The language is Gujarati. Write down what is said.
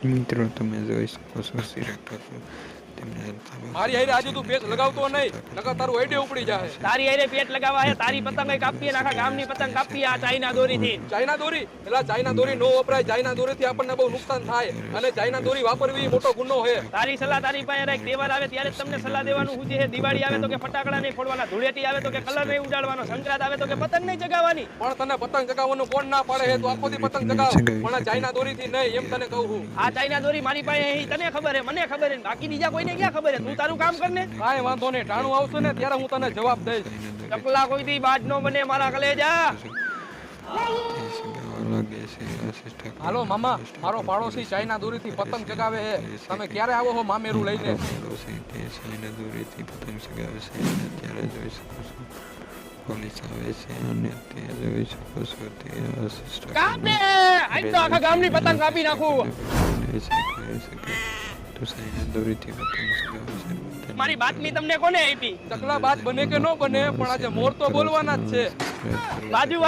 મિત્રો તમે જોઈ શકો છો સિરેક ઠાકોર મારી હારે આજે તું પેચ લગાવતો નહીં, નકર તારું આઈડિયા ઉપડી જાય. તારી હારે પેટ લગાવવા હે, તારી પતંગ કાપીએ, આખા ગામની પતંગ કાપીએ આ ચાઇના દોરીથી. ચાઇના દોરી એટલે ચાઇના દોરી નો વપરાય. ચાઇના દોરીથી આપણને બહુ નુકસાન થાય અને ચાઇના દોરી વાપરવી મોટો ગુનો છે. તારી સલાહ તારી પાસે રાખ. તહેવાર આવે ત્યારે જ તમને સલાહ દેવાનું હું છે. દિવાળી આવે તો કે ફટાકડા નહીં ફોડવાના, ધૂળેટી આવે તો કે કલર નહીં ઉડાડવાનો, સંક્રાંત આવે તો કે પતંગ નહીં ચગાવવાની. પણ તને પતંગ ચગાવવાનું કોણ ના પાડે છે? તું આખો દી પતંગ ચગાવ, પણ ચાઇના દોરીથી નહીં, એમ તને કહું છું. આ ચાઇના દોરી મારી પાસે અહીં તને ખબર હે, મને ખબર હે, બાકી બીજા કોઈને ક્યાં ખબર હે? તું તારું કામ કર ને. કાંઈ વાંધો નહીં, ટાણું આવશે ને ત્યારે હું તને જવાબ દઈશ. ચકલા કોઈ દી બાજ નો બને મારા કલેજા. હાલો મામા, મારો પાડોશી ચાઇના દોરીથી પતંગ ચગાવે છે. તમે ક્યારે આવો છો મામેરું લઈને? ચાઇના દોરીથી પતંગ ચગાવે છે અને ત્યારે જોઈ શકો છો પોલીસ આવે છે અને તે જોઈ શકો છો તે અસિસ્ટ કાપે આજ તો આખા ગામની પતંગ કાપી નાખું. તો ચાઇના દોરીથી પતંગ ચગાવે છે. મારી બાતમી તમને કોને આપી? ચકલા બાજ બને કે ન બને, પણ આજે મોર તો બોલવાના જ છે. બાજુ